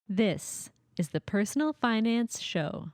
This is the Personal Finance Show.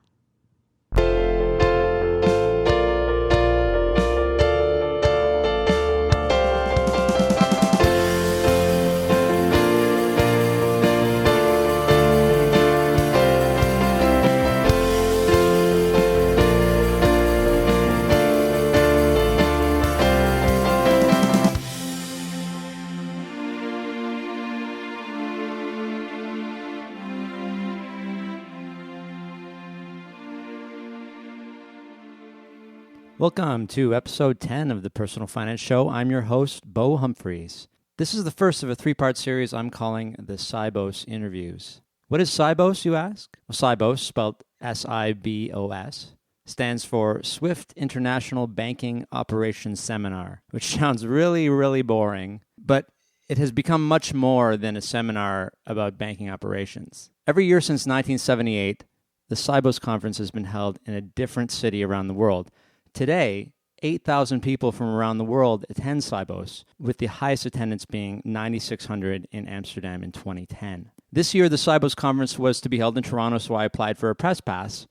Welcome to episode 10 of the Personal Finance Show. I'm your host, Bo Humphreys. This is the first of a three-part series I'm calling the SIBOS interviews. What is SIBOS, you ask? Well, SIBOS, spelled S-I-B-O-S, stands for Swift International Banking Operations Seminar, which sounds really boring, but it has become much more than a seminar about banking operations. Every year since 1978, the SIBOS conference has been held in a different city around the world. Today, 8,000 people from around the world attend SIBOS, with the highest attendance being 9,600 in Amsterdam in 2010. This year, the SIBOS conference was to be held in Toronto, so I applied for a press pass,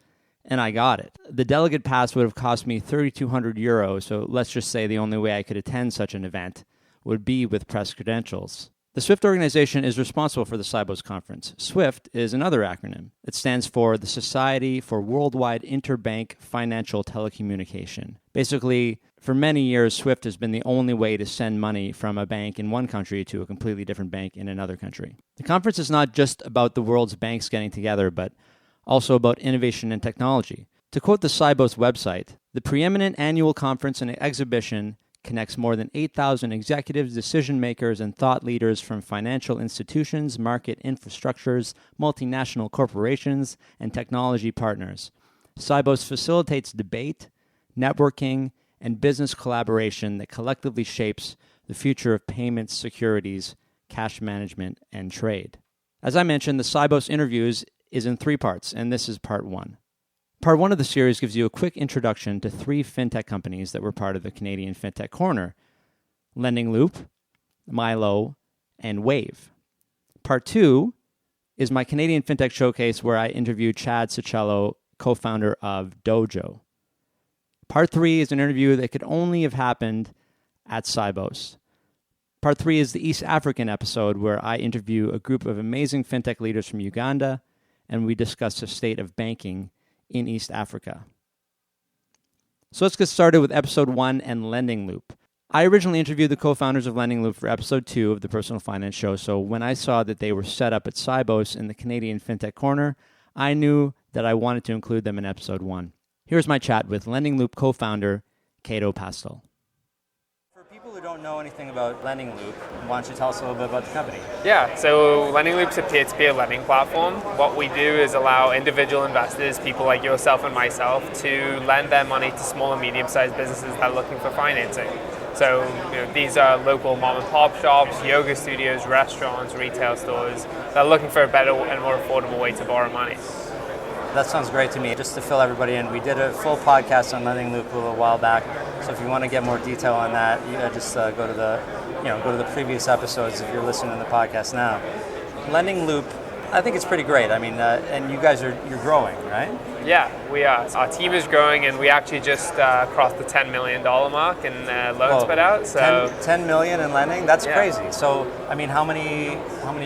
and I got it. The delegate pass would have cost me €3,200, so let's just say the only way I could attend such an event would be with press credentials. The SWIFT organization is responsible for the SIBOS conference. SWIFT is another acronym. It stands for the Society for Worldwide Interbank Financial Telecommunication. Basically, for many years, SWIFT has been the only way to send money from a bank in one country to a completely different bank in another country. The conference is not just about the world's banks getting together, but also about innovation and technology. To quote the SIBOS website, the preeminent annual conference and exhibition connects more than 8,000 executives, decision makers, and thought leaders from financial institutions, market infrastructures, multinational corporations, and technology partners. SIBOS facilitates debate, networking, and business collaboration that collectively shapes the future of payments, securities, cash management, and trade. As I mentioned, the SIBOS interviews is in three parts, and this is part one. Part one of the series gives you a quick introduction to three fintech companies that were part of the Canadian FinTech Corner: Lending Loop, Mylo, and Wave. Part two is my Canadian FinTech Showcase, where I interviewed Chad Cicello, co-founder of Dojo. Part three is an interview that could only have happened at SIBOS. Part three is the East African episode, where I interview a group of amazing fintech leaders from Uganda, and we discuss the state of banking in East Africa. So let's get started with episode 1 and Lending Loop. I originally interviewed the co-founders of Lending Loop for episode 2 of the Personal Finance Show, so when I saw that they were set up at SIBOS in the Canadian FinTech Corner, I knew that I wanted to include them in episode 1. Here's my chat with Lending Loop co-founder Cato Pastel. For people who don't know anything about Lending Loop, why don't you tell us a little bit about the company? Yeah, so Lending Loop's a peer-to-peer lending platform. What we do is allow individual investors, people like yourself and myself, to lend their money to small and medium-sized businesses that are looking for financing. So these are local mom and pop shops, yoga studios, restaurants, retail stores that are looking for a better and more affordable way to borrow money. That sounds great to me. Just to fill everybody in, we did a full podcast on Lending Loop a little while back. So if you want to get more detail on that, just go to the previous episodes if you're listening to the podcast now. Lending Loop, I think it's pretty great. I mean, and you guys you're growing, right? Yeah, we are. Our team is growing, and we actually just crossed the $10 million mark in loans put out. So 10 million in lending? That's yeah. Crazy. So, I mean, how many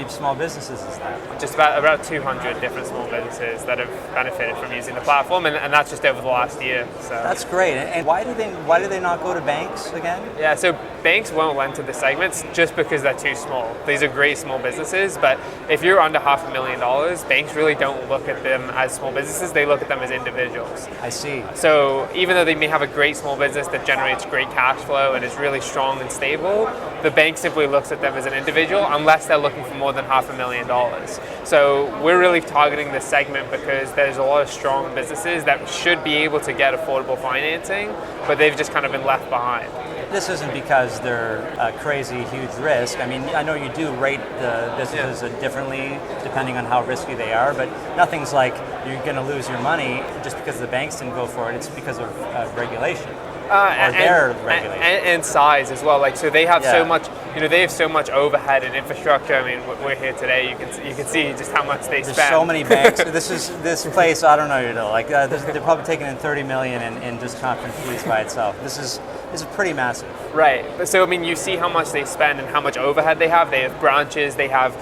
small businesses is that? Just about 200 different small businesses that have benefited from using the platform, and that's just over the last year. So that's great. And why do they not go to banks again? Yeah, so banks won't lend to the segments just because they're too small. These are great small businesses, but if you're under $500,000, banks really don't look at them as small businesses. They look at them as individuals. I see. So even though they may have a great small business that generates great cash flow and is really strong and stable, the bank simply looks at them as an individual unless they're looking for more than $500,000. So we're really targeting this segment because there's a lot of strong businesses that should be able to get affordable financing, but they've just kind of been left behind. This isn't because they're a crazy huge risk. I mean, I know you do rate the businesses differently depending on how risky they are, but nothing's like you're going to lose your money just because the banks didn't go for it. It's because of regulation. And size as well. Like, so they have so much they have so much overhead and infrastructure. I mean, we're here today. You can see just how much they spend. There's so many banks. This place. I don't know. Like they're probably taking in $30 million in just conference fees by itself. This is pretty massive. Right. So I mean, you see how much they spend and how much overhead they have. They have branches. They have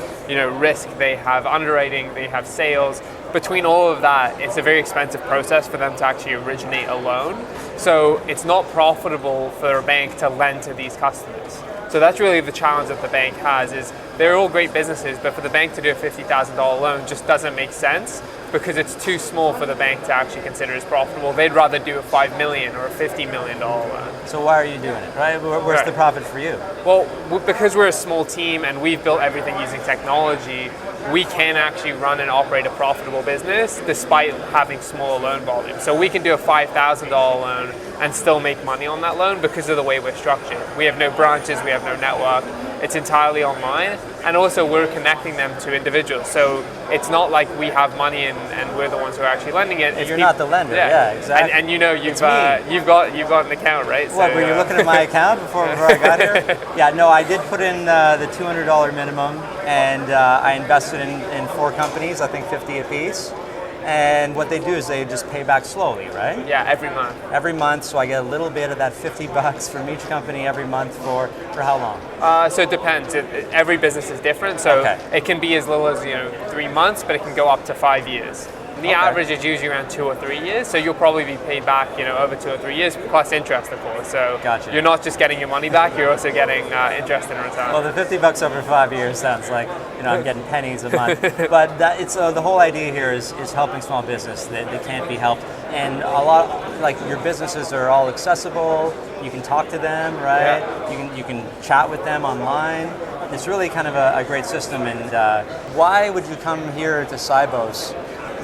risk. They have underwriting. They have sales. Between all of that, it's a very expensive process for them to actually originate a loan. So it's not profitable for a bank to lend to these customers. So that's really the challenge that the bank has, is they're all great businesses, but for the bank to do a $50,000 loan just doesn't make sense because it's too small for the bank to actually consider as profitable. They'd rather do a $5 million or a $50 million loan. So why are you doing it, right? Where's the profit for you? Well, because we're a small team and we've built everything using technology, we can actually run and operate a profitable business despite having smaller loan volume. So we can do a $5,000 loan and still make money on that loan because of the way we're structured. We have no branches, we have no network. It's entirely online, and also we're connecting them to individuals. So it's not like we have money and we're the ones who are actually lending it. You're not the lender, yeah exactly. And you've got an account, right? What, were you looking at my account before I got here? Yeah, no, I did put in the $200 minimum, and I invested in 4 companies, I think 50 apiece. And what they do is they just pay back slowly, right? Yeah, every month. Every month, so I get a little bit of that $50 from each company every month for how long? So it depends. Every business is different, so It can be as little as 3 months, but it can go up to 5 years. The average is usually around 2 or 3 years, so you'll probably be paid back, over 2 or 3 years plus interest, of course. So You're not just getting your money back; you're also getting interest in return. Well, the $50 over 5 years sounds like I'm getting pennies a month. But it's the whole idea here is helping small business that can't be helped, and a lot like your businesses are all accessible. You can talk to them, right? Yeah. You can chat with them online. It's really kind of a great system. And why would you come here to SIBOS?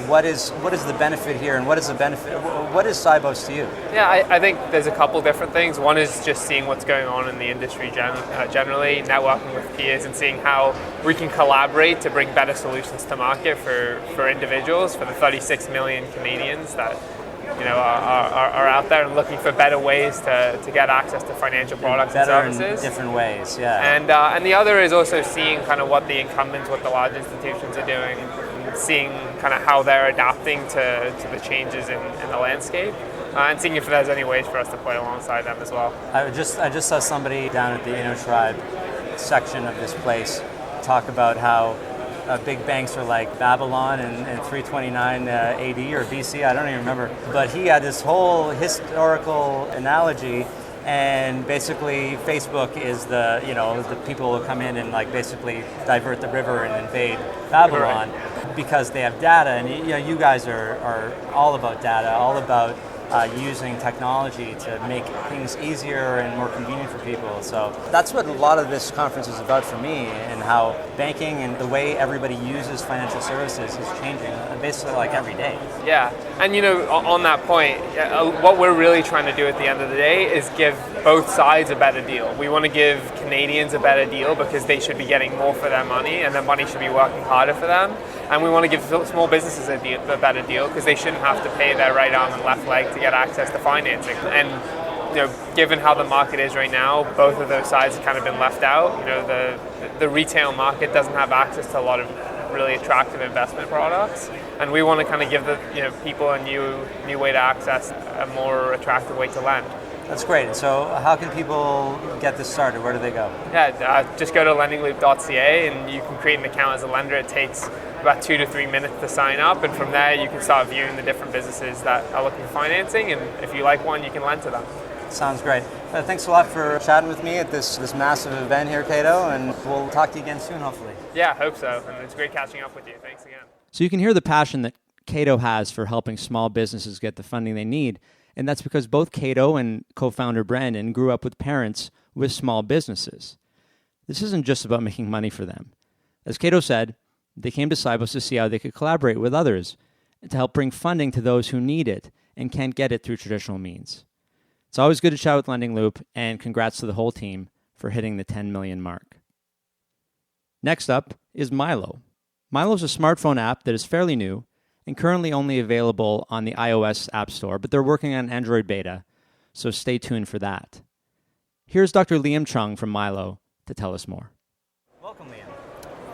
What is the benefit here, and what is SIBOS to you? Yeah, I think there's a couple different things. One is just seeing what's going on in the industry generally, networking with peers and seeing how we can collaborate to bring better solutions to market for individuals, for the 36 million Canadians that are out there and looking for better ways to get access to financial products and services. In different ways, yeah. And the other is also seeing kind of what the incumbents, what the large institutions are doing, seeing kind of how they're adapting to the changes in the landscape, and seeing if there's any ways for us to play alongside them as well. I just saw somebody down at the Tribe section of this place talk about how big banks are like Babylon and 329 AD or BC, I don't even remember. But he had this whole historical analogy, and basically Facebook is the people who come in and basically divert the river and invade Babylon because they have data. And you guys are all about data, all about using technology to make things easier and more convenient for people. So that's what a lot of this conference is about for me, and how banking and the way everybody uses financial services is changing basically every day. Yeah, and on that point, what we're really trying to do at the end of the day is give both sides a better deal. We want to give Canadians a better deal because they should be getting more for their money, and their money should be working harder for them. And we want to give small businesses a better deal because they shouldn't have to pay their right arm and left leg to get access to financing. And given how the market is right now, both of those sides have kind of been left out. The retail market doesn't have access to a lot of really attractive investment products, and we want to kind of give the people a new way to access a more attractive way to lend. That's great. So how can people get this started? Where do they go? Yeah, just go to lendingloop.ca and you can create an account as a lender. It takes about 2 to 3 minutes to sign up, and from there you can start viewing the different businesses that are looking for financing, and if you like one, you can lend to them. Sounds great. Thanks a lot for chatting with me at this massive event here, Cato, and we'll talk to you again soon, hopefully. Yeah, I hope so, and it's great catching up with you. Thanks again. So you can hear the passion that Cato has for helping small businesses get the funding they need. And that's because both Cato and co-founder Brandon grew up with parents with small businesses. This isn't just about making money for them. As Cato said, they came to SIBOS to see how they could collaborate with others and to help bring funding to those who need it and can't get it through traditional means. It's always good to chat with Lending Loop, and congrats to the whole team for hitting the 10 million mark. Next up is Mylo. Mylo is a smartphone app that is fairly new and currently only available on the iOS App Store, but they're working on Android beta, so stay tuned for that. Here's Dr. Liam Chung from Mylo to tell us more. Welcome, Liam.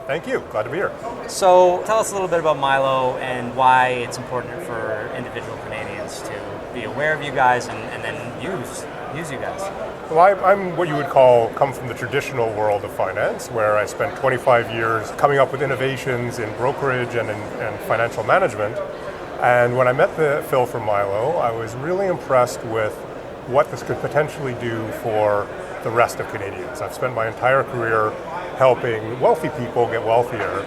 Thank you. Glad to be here. So tell us a little bit about Mylo and why it's important for individual Canadians to be aware of you guys and then use you guys. Well, I'm what you would come from the traditional world of finance, where I spent 25 years coming up with innovations in brokerage and in financial management. And when I met Phil from Mylo, I was really impressed with what this could potentially do for the rest of Canadians. I've spent my entire career helping wealthy people get wealthier.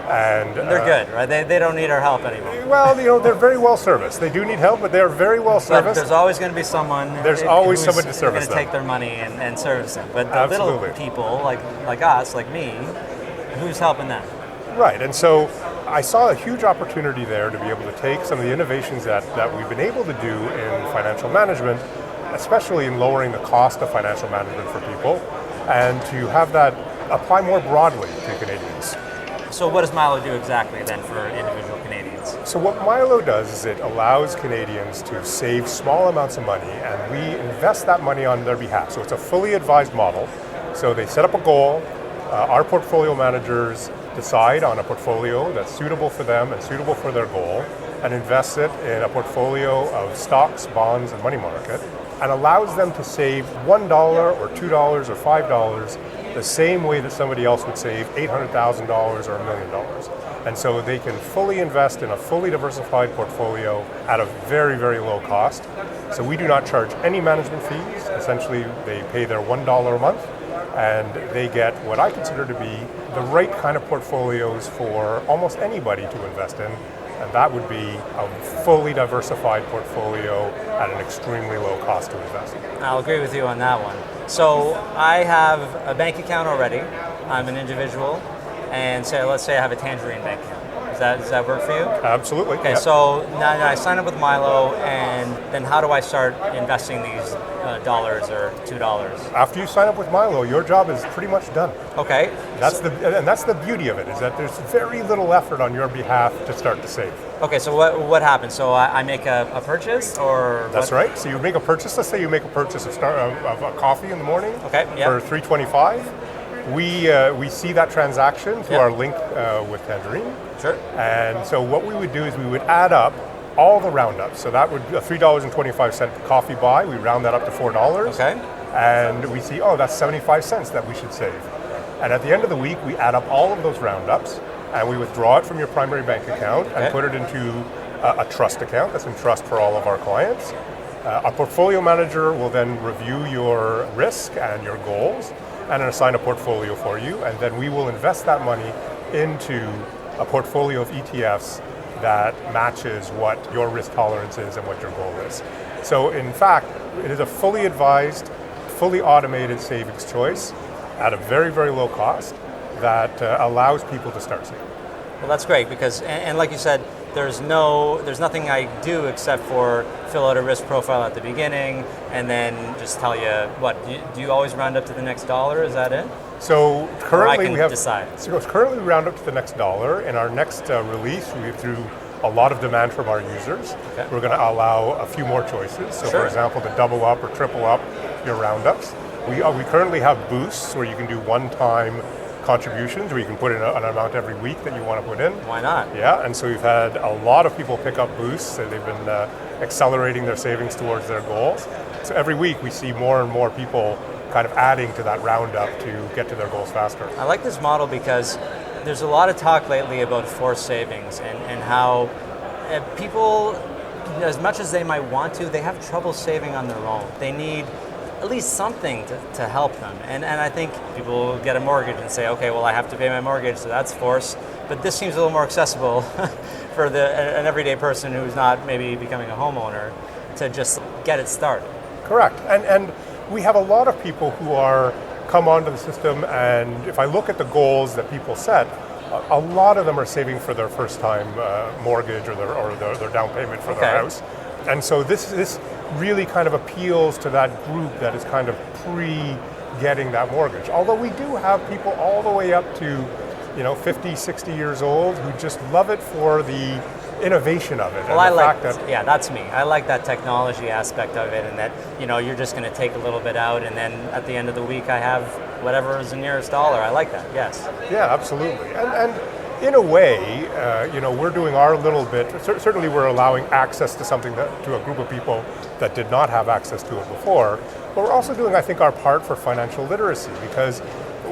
And they're good, right? They don't need our help anymore. Well, they're very well serviced. They do need help, but they're very well serviced. But there's always going to be someone. There's always someone to service them. Going to take their money and service them. But the Absolutely. little people like us, like me, who's helping them? Right, and so I saw a huge opportunity there to be able to take some of the innovations that we've been able to do in financial management, especially in lowering the cost of financial management for people, and to have that apply more broadly to Canadians. So what does Mylo do exactly then for individual Canadians? So what Mylo does is it allows Canadians to save small amounts of money, and we invest that money on their behalf. So it's a fully advised model. So they set up a goal, our portfolio managers decide on a portfolio that's suitable for them and suitable for their goal, and invest it in a portfolio of stocks, bonds, and money market, and allows them to save $1 or $2 or $5 the same way that somebody else would save $800,000 or $1 million. And so they can fully invest in a fully diversified portfolio at a very, very low cost. So we do not charge any management fees. Essentially, they pay their $1 a month, and they get what I consider to be the right kind of portfolios for almost anybody to invest in. And that would be a fully diversified portfolio at an extremely low cost to invest. I'll agree with you on that one. So I have a bank account already. I'm an individual, and let's say I have a Tangerine bank account. Does that work for you? Absolutely. Okay, yep. so now I sign up with Mylo, and then how do I start investing these dollars or $2? After you sign up with Mylo, your job is pretty much done. Okay. That's the beauty of it, is that there's very little effort on your behalf to start to save. Okay, so what happens? So I make a purchase, or that's right. So you make a purchase. Let's say you make a purchase of a coffee in the morning. Okay. Yep. For $3.25. We see that transaction through our link with Tangerine. Sure. And so what we would do is we would add up all the roundups. So that would be a $3.25 coffee buy. We round that up to $4. Okay. And we see, that's 75 cents that we should save. And at the end of the week, we add up all of those roundups, and we withdraw it from your primary bank account and put it into a trust account that's in trust for all of our clients. A portfolio manager will then review your risk and your goals and assign a portfolio for you, and then we will invest that money into a portfolio of ETFs that matches what your risk tolerance is and what your goal is. So in fact, it is a fully advised, fully automated savings choice at a very, very low cost that allows people to start saving. Well, that's great because, and like you said, there's nothing I do except for fill out a risk profile at the beginning and then just tell you do you always round up to the next dollar? Is that it? So currently we round up to the next dollar. In our next release, through a lot of demand from our users, we're going to allow a few more choices. So for example, to double up or triple up your roundups. We currently have boosts where you can do one-time contributions where you can put in an amount every week that you want to put in. Why not? Yeah, and so we've had a lot of people pick up boosts, and they've been accelerating their savings towards their goals. So every week we see more and more people kind of adding to that roundup to get to their goals faster. I like this model because there's a lot of talk lately about forced savings and how people, as much as they might want to, they have trouble saving on their own. They need at least something to help them. And I think people get a mortgage and say, okay, well, I have to pay my mortgage, so that's forced. But this seems a little more accessible for an everyday person who's not maybe becoming a homeowner to just get it started. Correct. And we have a lot of people who come onto the system, and if I look at the goals that people set, a lot of them are saving for their first time mortgage or their down payment for their house. And so this really kind of appeals to that group that is kind of pre-getting that mortgage. Although we do have people all the way up to 50, 60 years old who just love it for the innovation of it. Well, that's me. I like that technology aspect of it, and that you're just going to take a little bit out, and then at the end of the week I have whatever is the nearest dollar. I like that, yes. Yeah, absolutely. And in a way, we're doing our little bit. Certainly we're allowing access to something to a group of people that did not have access to it before. But we're also doing, I think, our part for financial literacy, because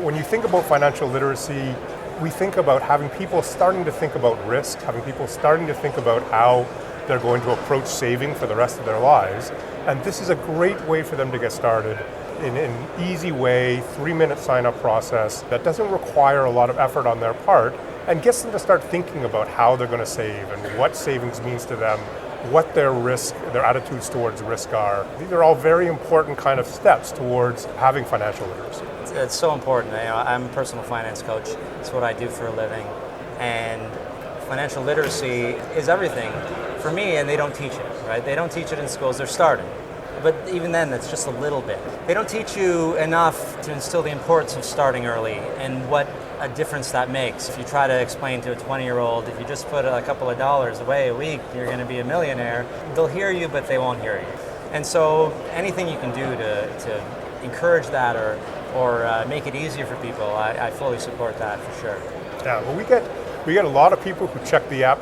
when you think about financial literacy, we think about having people starting to think about risk, having people starting to think about how they're going to approach saving for the rest of their lives. And this is a great way for them to get started in an easy way, 3-minute sign-up process that doesn't require a lot of effort on their part, and gets them to start thinking about how they're going to save and what savings means to them, what their risk, their attitudes towards risk are. These are all very important kind of steps towards having financial literacy. It's so important. I'm a personal finance coach. It's what I do for a living. And financial literacy is everything for me, and they don't teach it, right? They don't teach it in schools. They're starting. But even then, that's just a little bit. They don't teach you enough to instill the importance of starting early and what a difference that makes. If you try to explain to a 20-year-old, if you just put a couple of dollars away a week, you're going to be a millionaire, they'll hear you, but they won't hear you. And so anything you can do to encourage that or make it easier for people, I fully support that for sure. Yeah, well, we get a lot of people who check the app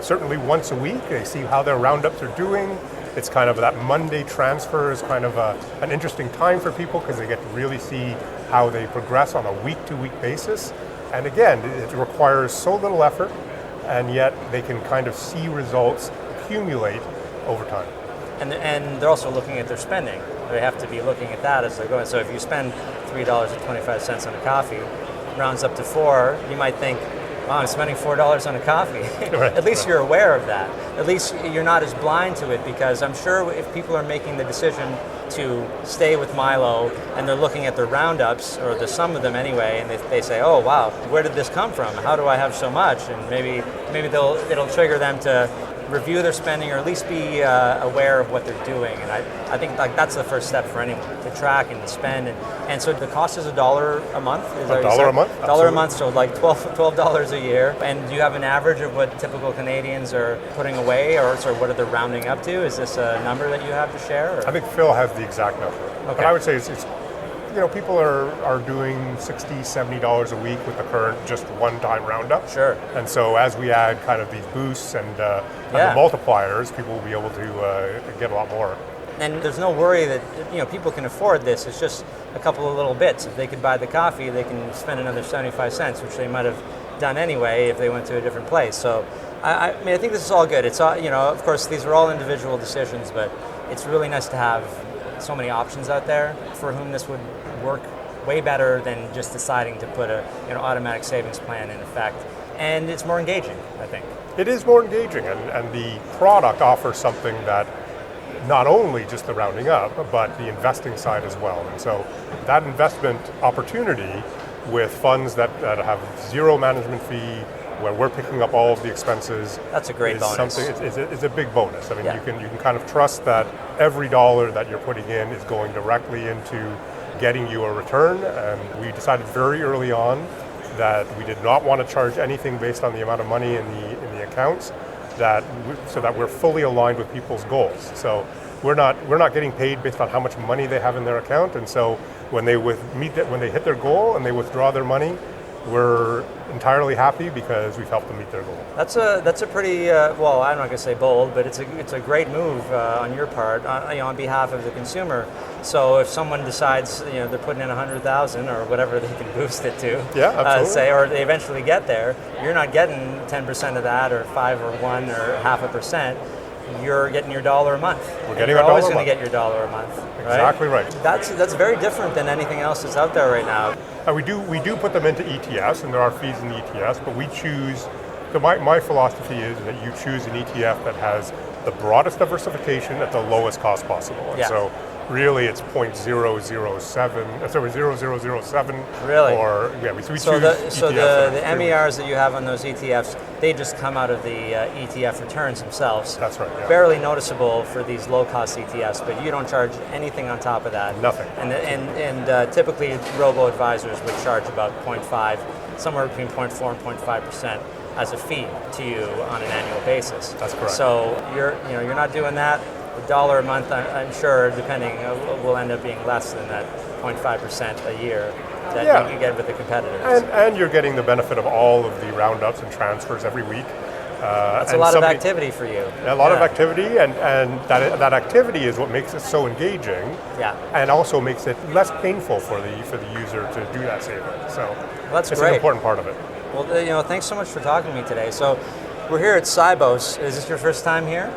certainly once a week. They see how their roundups are doing. It's kind of that Monday transfer is kind of an interesting time for people because they get to really see how they progress on a week-to-week basis. And again, it requires so little effort, and yet they can kind of see results accumulate over time. And they're also looking at their spending. They have to be looking at that as they're going. So if you spend $3.25 on a coffee, rounds up to $4, you might think, wow, I'm spending $4 on a coffee. Right, At least right. you're aware of that. At least you're not as blind to it, because I'm sure if people are making the decision to stay with Mylo and they're looking at their roundups, or the sum of them anyway, and they say, oh wow, where did this come from? How do I have so much? And maybe it'll trigger them to review their spending, or at least be aware of what they're doing. And I think like that's the first step for anyone, to track and to spend. And so the cost is $1 a month? Is that what you $1 said? a month? $1 a Absolutely. month, so like $12 a year. And do you have an average of what typical Canadians are putting away, or sort of what are they rounding up to? Is this a number that you have to share? Or? I think Phil has the exact number. Okay. But I would say it's people are doing $60, $70 a week with the current just one-time roundup. Sure. And so as we add kind of these boosts and the multipliers, people will be able to get a lot more. And there's no worry that people can afford this. It's just a couple of little bits. If they could buy the coffee, they can spend another 75 cents, which they might have done anyway if they went to a different place. So I mean, I think this is all good. It's all, of course, these are all individual decisions, but it's really nice to have so many options out there for whom this would work way better than just deciding to put a automatic savings plan in effect. And it's more engaging, I think. It is more engaging, and the product offers something that not only just the rounding up, but the investing side as well. And so that investment opportunity with funds that have zero management fee, where we're picking up all of the expenses. That's a great bonus. It's a big bonus. I mean, Yeah. you can kind of trust that every dollar that you're putting in is going directly into getting you a return. And we decided very early on that we did not want to charge anything based on the amount of money in the accounts, so that we're fully aligned with people's goals. So we're not getting paid based on how much money they have in their account. And so when they hit their goal and they withdraw their money, we're entirely happy because we've helped them meet their goal. That's a pretty well, I'm not going to say bold, but it's a great move on your part on behalf of the consumer. So if someone decides they're putting in 100,000 or whatever they can boost it to, Yeah, absolutely. or they eventually get there, you're not getting 10% of that, or 5 or 1 or 0.5%. You're getting your $1 a month. We're getting You're our always $1 a going to month. get your $1 a month. Right? Exactly right. That's very different than anything else that's out there right now. And we do put them into ETFs, and there are fees in the ETFs, but we choose. So my philosophy is that you choose an ETF that has the broadest diversification at the lowest cost possible. And so really it's 0.0007. Really? Or we choose So ETFs the that are MERs that you have on those ETFs, they just come out of the ETF returns themselves. That's right, yeah. Barely noticeable for these low-cost ETFs, but you don't charge anything on top of that. Nothing. And typically robo-advisors would charge about 0.5, somewhere between 0.4 and 0.5% as a fee to you on an annual basis. That's correct. So you're not doing that. $1 a month, I'm sure, depending, will end up being less than that 0.5% a year that Yeah. you can get with the competitors. And you're getting the benefit of all of the roundups and transfers every week. That's a lot of activity for you. A lot of activity, and that activity is what makes it so engaging. Yeah. And also makes it less painful for the user to do that saving. So That's it's great. an important part of it. Well, thanks so much for talking to me today. So we're here at SIBOS. Is this your first time here?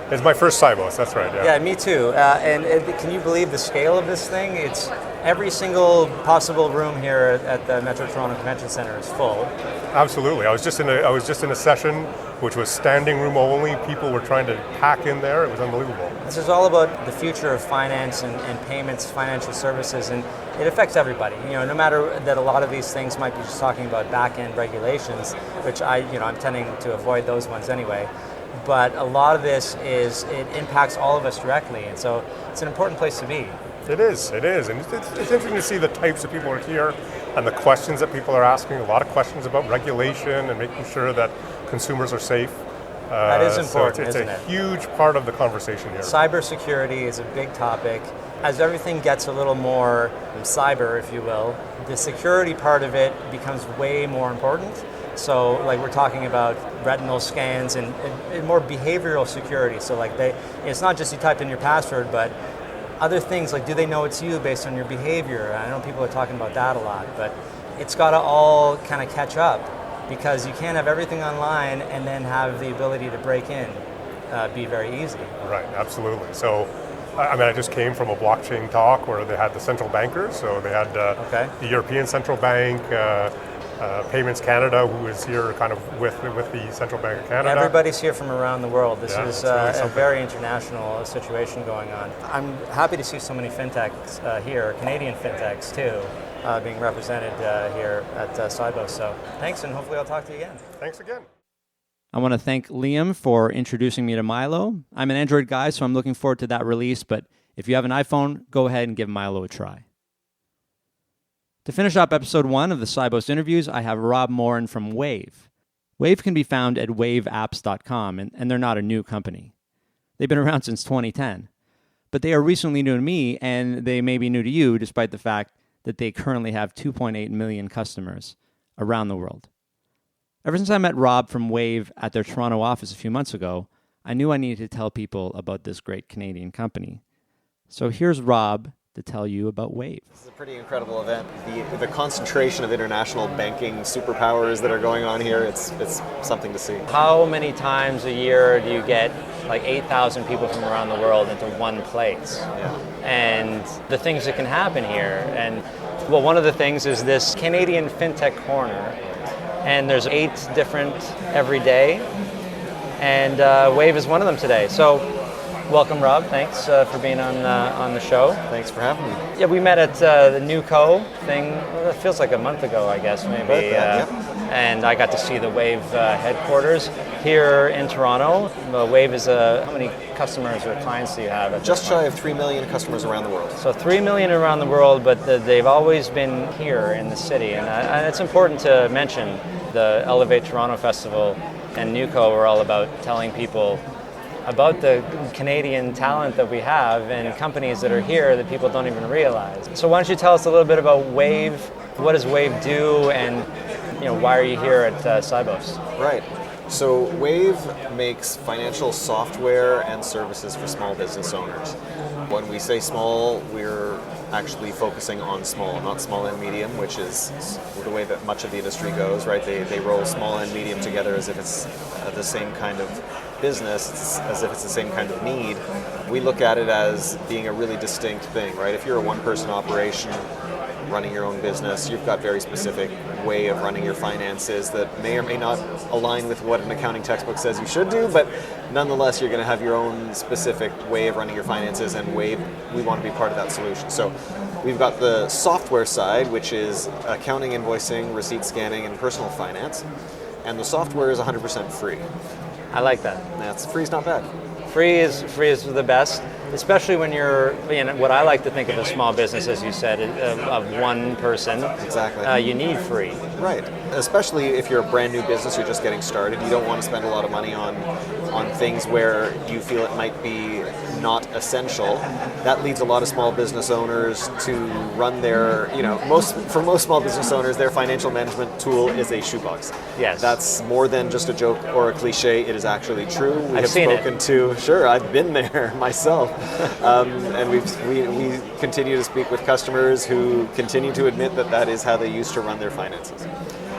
It's my first SIBOS, that's right. Yeah, me too. Can you believe the scale of this thing? It's every single possible room here at the Metro Toronto Convention Center is full. Absolutely. I was just in a session which was standing room only. People were trying to pack in there. It was unbelievable. This is all about the future of finance and payments, financial services, and it affects everybody. No matter that a lot of these things might be just talking about back-end regulations, which I'm tending to avoid those ones anyway. But a lot of this it impacts all of us directly, and so it's an important place to be. It is, and it's interesting to see the types of people who are here and the questions that people are asking. A lot of questions about regulation and making sure that consumers are safe. That is important, isn't it? It's a huge part of the conversation here. Cybersecurity is a big topic. As everything gets a little more cyber, if you will, the security part of it becomes way more important. So like we're talking about retinal scans and more behavioral security. So it's not just you type in your password, but other things like do they know it's you based on your behavior? I know people are talking about that a lot, but it's got to all kind of catch up because you can't have everything online and then have the ability to break in be very easy. Right, absolutely. So I just came from a blockchain talk where they had the central bankers. So they had the European Central Bank, Payments Canada, who is here kind of with the Central Bank of Canada. Everybody's here from around the world. This is really a very international situation going on. I'm happy to see so many fintechs here, Canadian fintechs too, being represented here at SIBOS. So thanks, and hopefully I'll talk to you again. Thanks again. I want to thank Liam for introducing me to Mylo. I'm an Android guy, so I'm looking forward to that release, but if you have an iPhone, go ahead and give Mylo a try. To finish up episode 1 of the SIBOS interviews, I have Rob Morin from Wave. Wave can be found at waveapps.com, and they're not a new company. They've been around since 2010. But they are recently new to me, and they may be new to you, despite the fact that they currently have 2.8 million customers around the world. Ever since I met Rob from Wave at their Toronto office a few months ago, I knew I needed to tell people about this great Canadian company. So here's Rob to tell you about Wave. This is a pretty incredible event. The concentration of international banking superpowers that are going on here, it's something to see. How many times a year do you get like 8,000 people from around the world into one place? Yeah. And the things that can happen here. And well, one of the things is this Canadian FinTech Corner. And there's 8 different every day. And Wave is one of them today. So welcome, Rob. Thanks for being on the show. Thanks for having me. Yeah, we met at the NewCo thing. Well, it feels like a month ago, I guess, maybe. And I got to see the Wave headquarters here in Toronto. Wave is how many customers or clients do you have? Just shy of 3 million customers around the world. So 3 million around the world, but they've always been here in the city. And it's important to mention the Elevate Toronto Festival and NewCo are all about telling people about the Canadian talent that we have and companies that are here that people don't even realize. So why don't you tell us a little bit about Wave? What does Wave do, and why are you here at SIBOS? Right. So Wave makes financial software and services for small business owners. When we say small, we're actually focusing on small, not small and medium, which is the way that much of the industry goes, right? They roll small and medium together as if it's the same kind of business, as if it's the same kind of need. We look at it as being a really distinct thing, right? If you're a one-person operation running your own business, you've got very specific way of running your finances that may or may not align with what an accounting textbook says you should do, but nonetheless you're going to have your own specific way of running your finances, and we want to be part of that solution. So we've got the software side, which is accounting, invoicing, receipt scanning, and personal finance, and the software is 100% free. I like that. Free's not bad. Free is the best. especially when you're, what I like to think of as small business, as you said, of one person. Exactly. You need free. Right. Especially if you're a brand new business, you're just getting started. You don't want to spend a lot of money on things where you feel it might be not essential. That leads a lot of small business owners to run their, for most small business owners, their financial management tool is a shoebox. Yes. That's more than just a joke or a cliche. It is actually true. I've seen it. Sure, I've been there myself. And we continue to speak with customers who continue to admit that is how they used to run their finances.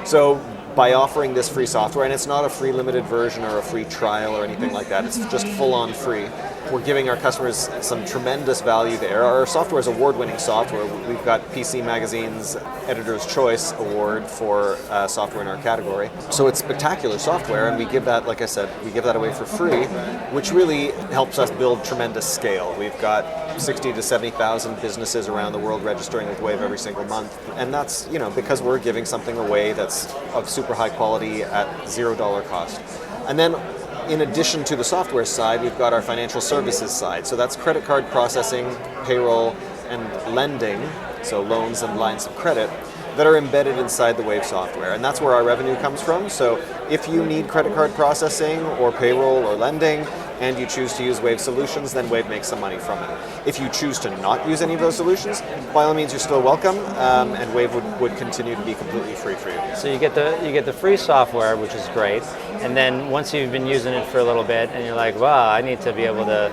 So by offering this free software, and it's not a free limited version or a free trial or anything like that, it's just full-on free. We're giving our customers some tremendous value there. Our software is award-winning software. We've got PC Magazine's Editor's Choice Award for software in our category. So it's spectacular software, and we give that, like I said, away for free, which really helps us build tremendous scale. We've got 60 to 70,000 businesses around the world registering with Wave every single month, and that's because we're giving something away that's of super high quality at $0 cost. And then in addition to the software side, we've got our financial services side. So that's credit card processing, payroll, and lending, so loans and lines of credit, that are embedded inside the Wave software. And that's where our revenue comes from. So if you need credit card processing or payroll or lending, and you choose to use Wave solutions, then Wave makes some money from it. If you choose to not use any of those solutions, by all means you're still welcome, and Wave would continue to be completely free for you. So you get the free software, which is great, and then once you've been using it for a little bit, and you're like, wow, I need to be able to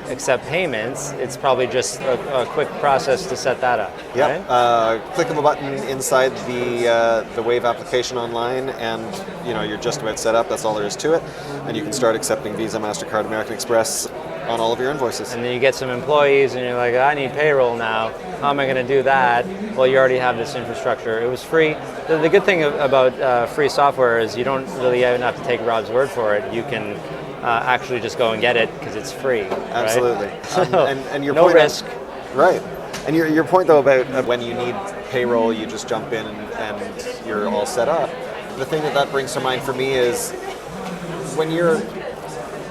accept payments, it's probably just a quick process to set that up. Yep. Right? Click of a button inside the Wave application online, and you're just about set up. That's all there is to it, and you can start accepting Visa, MasterCard, American Express on all of your invoices. And then you get some employees, and you're like, I need payroll now. How am I going to do that? Well, you already have this infrastructure. It was free. The good thing about free software is you don't really even have to take Rob's word for it. You can actually just go and get it because it's free. Absolutely. Right? And your no point risk. Right. And your point, though, about when you need payroll, you just jump in and you're all set up. The thing that brings to mind for me is when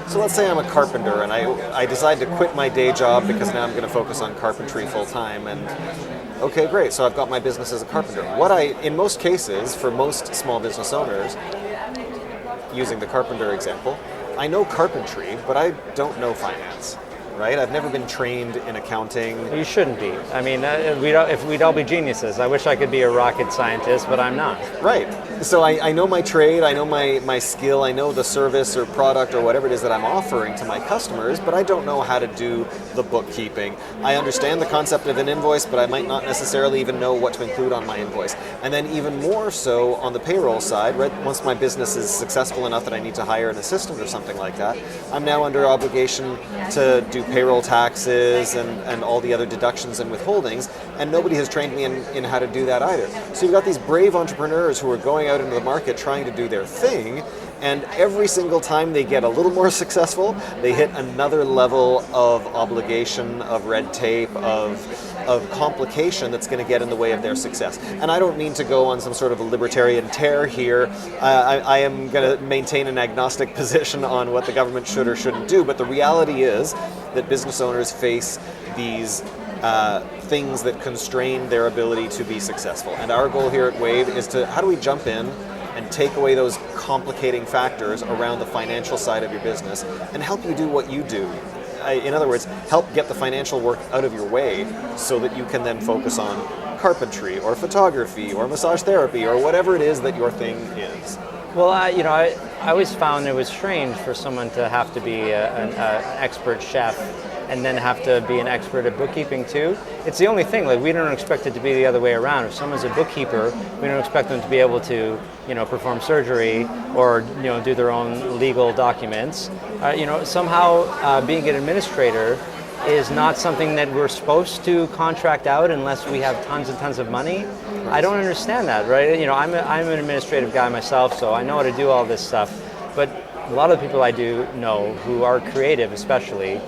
so let's say I'm a carpenter and I decide to quit my day job because now I'm going to focus on carpentry full time, and okay, great, so I've got my business as a carpenter. In most cases, for most small business owners, using the carpenter example, I know carpentry, but I don't know finance, right? I've never been trained in accounting. You shouldn't be. I mean, if we'd all be geniuses. I wish I could be a rocket scientist, but I'm not. Right. So I know my trade, I know my skill, I know the service or product or whatever it is that I'm offering to my customers, but I don't know how to do the bookkeeping. I understand the concept of an invoice, but I might not necessarily even know what to include on my invoice. And then even more so on the payroll side, right? Once my business is successful enough that I need to hire an assistant or something like that, I'm now under obligation to do payroll taxes and all the other deductions and withholdings, and nobody has trained me in how to do that either. So you've got these brave entrepreneurs who are going out into the market trying to do their thing, and every single time they get a little more successful, they hit another level of obligation, of red tape, of complication that's going to get in the way of their success. And I don't mean to go on some sort of a libertarian tear here. I am going to maintain an agnostic position on what the government should or shouldn't do, but the reality is that business owners face these things that constrain their ability to be successful. And our goal here at Wave is how do we jump in and take away those complicating factors around the financial side of your business and help you do what you do. In other words, help get the financial work out of your way so that you can then focus on carpentry or photography or massage therapy or whatever it is that your thing is. Well, I always found it was strange for someone to have to be an expert chef and then have to be an expert at bookkeeping too. It's the only thing, like we don't expect it to be the other way around. If someone's a bookkeeper, we don't expect them to be able to, perform surgery or, do their own legal documents. Somehow being an administrator is not something that we're supposed to contract out unless we have tons and tons of money. I don't understand that, right? I'm an administrative guy myself, so I know how to do all this stuff. But a lot of the people I do know who are creative especially,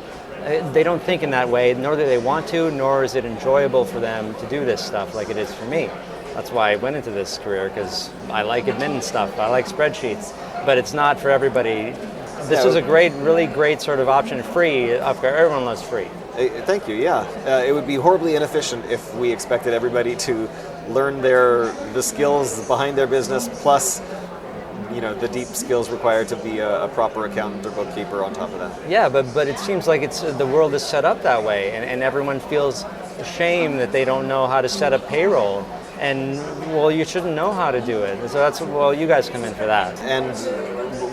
they don't think in that way, nor do they want to, nor is it enjoyable for them to do this stuff like it is for me. That's why I went into this career, because I like admin stuff, I like spreadsheets, but it's not for everybody. this is a really great sort of option, free. Everyone loves free. Thank you. Yeah, it would be horribly inefficient if we expected everybody to learn the skills behind their business plus, the deep skills required to be a proper accountant or bookkeeper on top of that. Yeah, but it seems like the world is set up that way, and everyone feels shame that they don't know how to set up payroll. And you shouldn't know how to do it. So you guys come in for that. And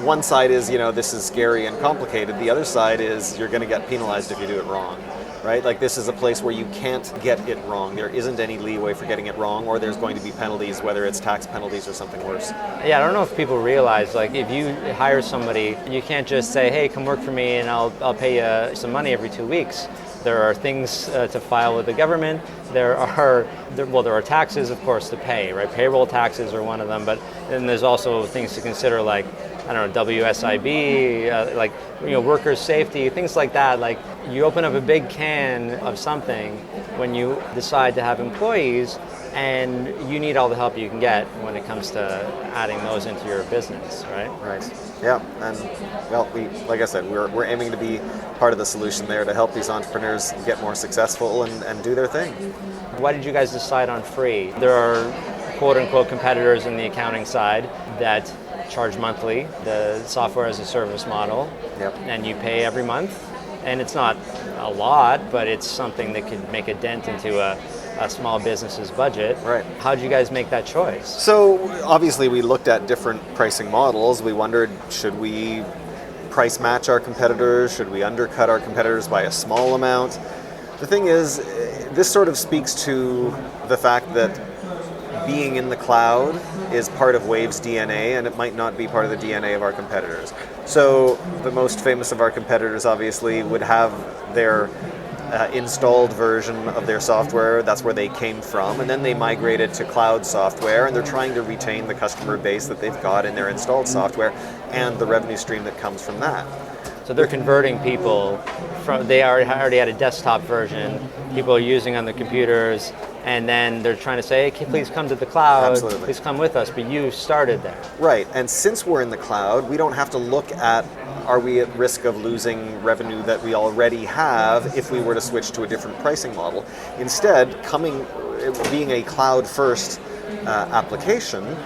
one side is, this is scary and complicated. The other side is you're going to get penalized if you do it wrong, right? Like, this is a place where you can't get it wrong. There isn't any leeway for getting it wrong, or there's going to be penalties, whether it's tax penalties or something worse. Yeah, I don't know if people realize, like, if you hire somebody, you can't just say, hey, come work for me and I'll pay you some money every 2 weeks. There are things to file with the government. There are taxes, of course, to pay, right? Payroll taxes are one of them, but then there's also things to consider, like, I don't know, WSIB, workers' safety, things like that. Like, you open up a big can of something when you decide to have employees, and you need all the help you can get when it comes to adding those into your business, right? Right. Yeah, and like I said, we're aiming to be part of the solution there to help these entrepreneurs get more successful and do their thing. Why did you guys decide on free? There are quote-unquote competitors in the accounting side that charge monthly, the software as a service model, Yep. and you pay every month. And it's not a lot, but it's something that could make a dent into a small business's budget. Right. How did you guys make that choice? So obviously we looked at different pricing models. We wondered, should we price match our competitors? Should we undercut our competitors by a small amount? The thing is, this sort of speaks to the fact that being in the cloud is part of Wave's DNA, and it might not be part of the DNA of our competitors. So the most famous of our competitors obviously would have their installed version of their software. That's where they came from, and then they migrated to cloud software, and they're trying to retain the customer base that they've got in their installed software and the revenue stream that comes from that. So they're converting people from, they already had a desktop version, people are using on the computers, and then they're trying to say, hey, please come to the cloud, Absolutely. Please come with us, but you started there. Right, and since we're in the cloud, we don't have to look at, are we at risk of losing revenue that we already have if we were to switch to a different pricing model. Instead, being a cloud-first application,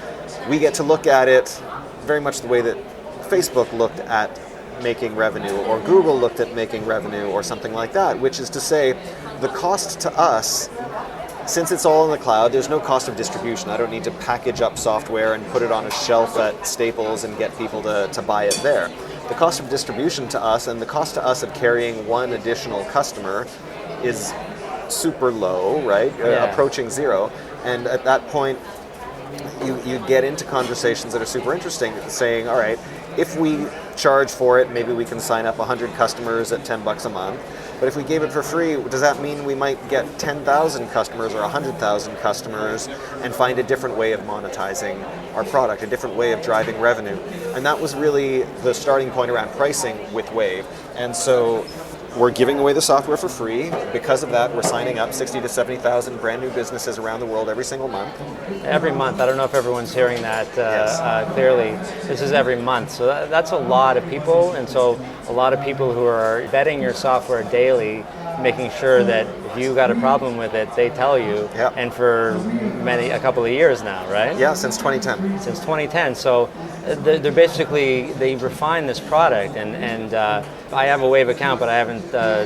we get to look at it very much the way that Facebook looked at making revenue, or Google looked at making revenue, or something like that, which is to say, the cost to us, since it's all in the cloud, there's no cost of distribution. I don't need to package up software and put it on a shelf at Staples and get people to buy it there. The cost of distribution to us and the cost to us of carrying one additional customer is super low, right? Yeah. Approaching zero. And at that point, you get into conversations that are super interesting, saying, all right, if we charge for it, maybe we can sign up 100 customers at $10 a month. But if we gave it for free, does that mean we might get 10,000 customers or 100,000 customers and find a different way of monetizing our product, a different way of driving revenue? And that was really the starting point around pricing with Wave. And so we're giving away the software for free. Because of that, we're signing up 60 to 70,000 brand new businesses around the world every single month. Every month. I don't know if everyone's hearing that Yes. clearly. This is every month. So that's a lot of people. And so a lot of people who are vetting your software daily, making sure that if you got a problem with it, they tell you. Yep. And for a couple of years now, right? Yeah, since 2010. Since 2010. So they're basically, they refine this product. And I have a Wave account, but I haven't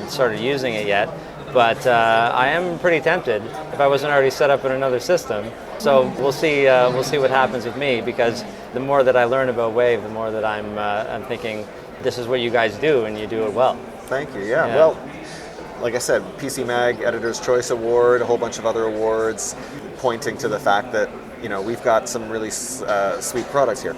started using it yet. But I am pretty tempted if I wasn't already set up in another system. So we'll see what happens with me, because the more that I learn about Wave, the more that I'm thinking this is what you guys do, and you do it well. Thank you. Yeah. Well, like I said, PC Mag Editor's Choice Award, a whole bunch of other awards, pointing to the fact that we've got some really sweet products here.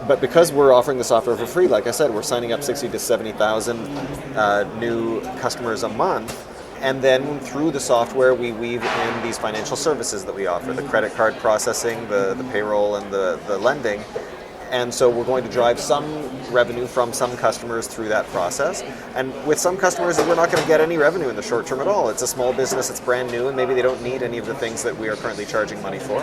But because we're offering the software for free, like I said, we're signing up 60 to 70,000 new customers a month. And then through the software, we weave in these financial services that we offer, the credit card processing, the payroll, and the lending. And so we're going to drive some revenue from some customers through that process. And with some customers, we're not going to get any revenue in the short term at all. It's a small business, it's brand new, and maybe they don't need any of the things that we are currently charging money for.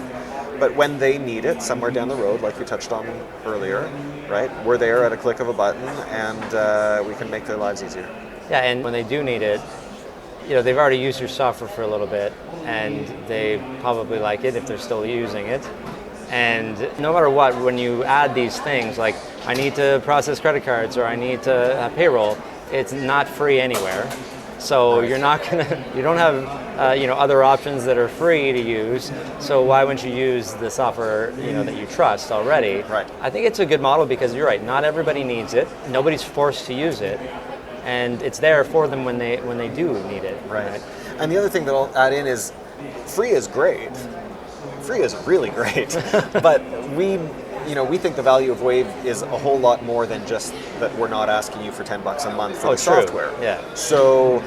But when they need it, somewhere down the road, like we touched on earlier, right? We're there at a click of a button, and we can make their lives easier. Yeah, and when they do need it, they've already used your software for a little bit, and they probably like it if they're still using it. And no matter what, when you add these things, like I need to process credit cards or I need to have payroll, it's not free anywhere. So you're not you don't have other options that are free to use. So why wouldn't you use the software that you trust already? Right. I think it's a good model because you're right. Not everybody needs it. Nobody's forced to use it, and it's there for them when they do need it. Right. And the other thing that I'll add in is free is great. Free is really great, but we think the value of Wave is a whole lot more than just that we're not asking you for $10 a month for the software. Yeah. So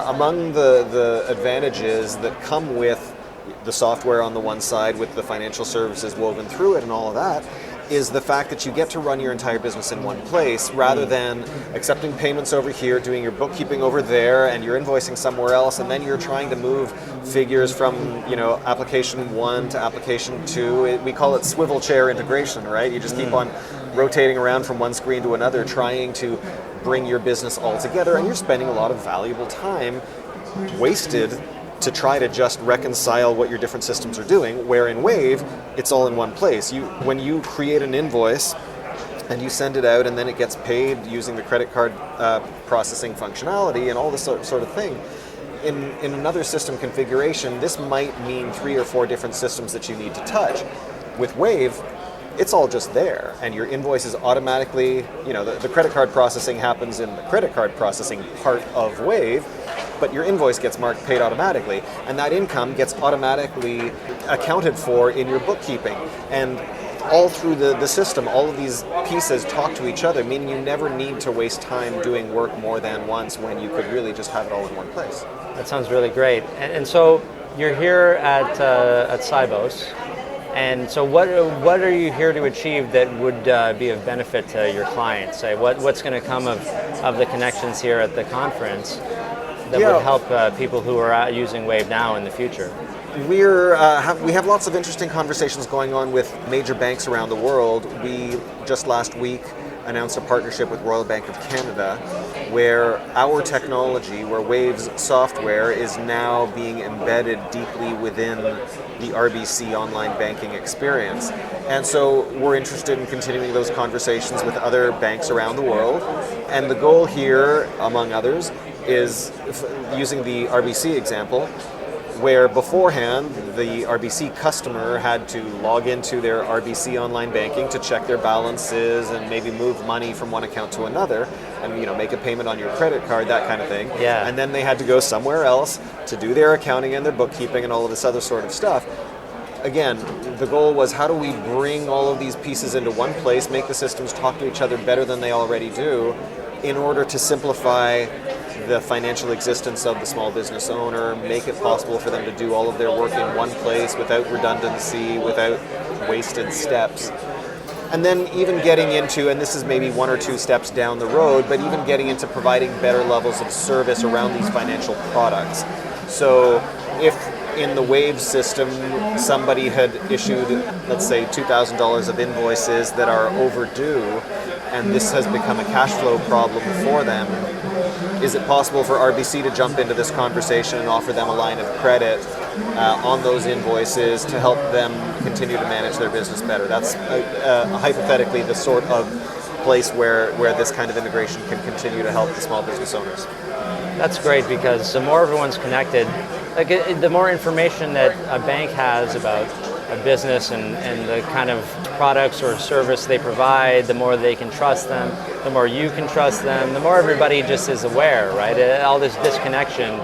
among the advantages that come with the software on the one side with the financial services woven through it and all of that is the fact that you get to run your entire business in one place rather than accepting payments over here, doing your bookkeeping over there, and you're invoicing somewhere else, and then you're trying to move figures from application 1 to application 2. We call it swivel chair integration, right? You just keep on rotating around from one screen to another, trying to bring your business all together, and you're spending a lot of valuable time wasted to try to just reconcile what your different systems are doing, where in Wave, it's all in one place. When you create an invoice and you send it out and then it gets paid using the credit card processing functionality and all this sort of thing, in another system configuration, this might mean 3 or 4 different systems that you need to touch. With Wave, it's all just there, and your invoice is automatically, the credit card processing happens in the credit card processing part of Wave, but your invoice gets marked paid automatically, and that income gets automatically accounted for in your bookkeeping. And all through the system, all of these pieces talk to each other, meaning you never need to waste time doing work more than once when you could really just have it all in one place. That sounds really great. And so you're here at SIBOS. And so what are you here to achieve that would be of benefit to your clients? Say, what's going to come of the connections here at the conference that would help people who are out using Wave now in the future? We have lots of interesting conversations going on with major banks around the world. We just last week announced a partnership with Royal Bank of Canada where our technology, where Wave's software is now being embedded deeply within the RBC online banking experience. And so we're interested in continuing those conversations with other banks around the world. And the goal here, among others, is using the RBC example, where beforehand the RBC customer had to log into their RBC online banking to check their balances and maybe move money from one account to another and make a payment on your credit card, that kind of thing. Yeah. And then they had to go somewhere else to do their accounting and their bookkeeping and all of this other sort of stuff. Again, the goal was how do we bring all of these pieces into one place, make the systems talk to each other better than they already do, in order to simplify the financial existence of the small business owner, make it possible for them to do all of their work in one place without redundancy, without wasted steps. And then even getting into, and this is maybe 1 or 2 steps down the road, but even getting into providing better levels of service around these financial products. So if in the Wave system somebody had issued, let's say, $2,000 of invoices that are overdue, and this has become a cash flow problem for them, is it possible for RBC to jump into this conversation and offer them a line of credit on those invoices to help them continue to manage their business better? That's hypothetically the sort of place where this kind of integration can continue to help the small business owners. That's great because the more everyone's connected, the more information that a bank has about a business and the kind of products or service they provide, the more they can trust them, the more you can trust them, the more everybody just is aware, right? All this disconnection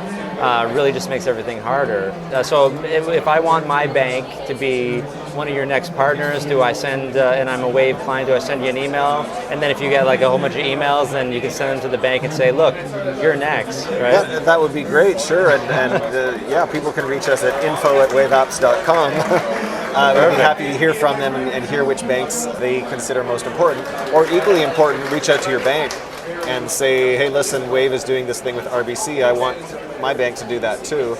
really just makes everything harder. So if I want my bank to be one of your next partners, do I send, and I'm a Wave client, do I send you an email? And then if you get like a whole bunch of emails, then you can send them to the bank and say, look, you're next, right? Yeah, that would be great, sure. And people can reach us at info@waveapps.com. We'd be happy to hear from them and hear which banks they consider most important. Or equally important, reach out to your bank and say, hey, listen, Wave is doing this thing with RBC. I want my bank to do that too.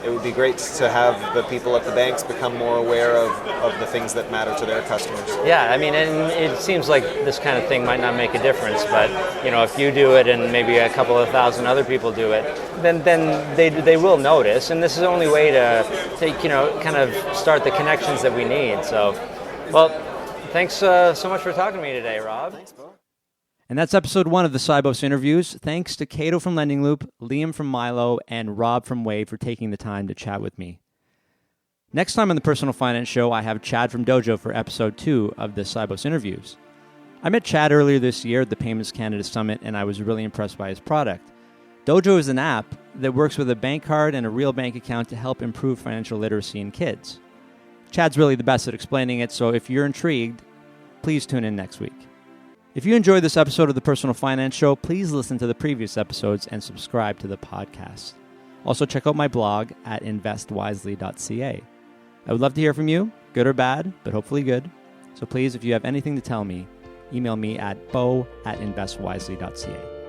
It would be great to have the people at the banks become more aware of the things that matter to their customers. Yeah, I mean, and it seems like this kind of thing might not make a difference, but if you do it and maybe a couple of thousand other people do it, then they will notice, and this is the only way to kind of start the connections that we need. So, well, thanks so much for talking to me today, Rob. Thanks, Bo. And that's episode 1 of the SIBOS interviews. Thanks to Cato from Lending Loop, Liam from Mylo, and Rob from Wave for taking the time to chat with me. Next time on the Personal Finance Show, I have Chad from Dojo for episode 2 of the SIBOS interviews. I met Chad earlier this year at the Payments Canada Summit, and I was really impressed by his product. Dojo is an app that works with a bank card and a real bank account to help improve financial literacy in kids. Chad's really the best at explaining it, so if you're intrigued, please tune in next week. If you enjoyed this episode of the Personal Finance Show, please listen to the previous episodes and subscribe to the podcast. Also, check out my blog at investwisely.ca. I would love to hear from you, good or bad, but hopefully good. So please, if you have anything to tell me, email me at bo@investwisely.ca.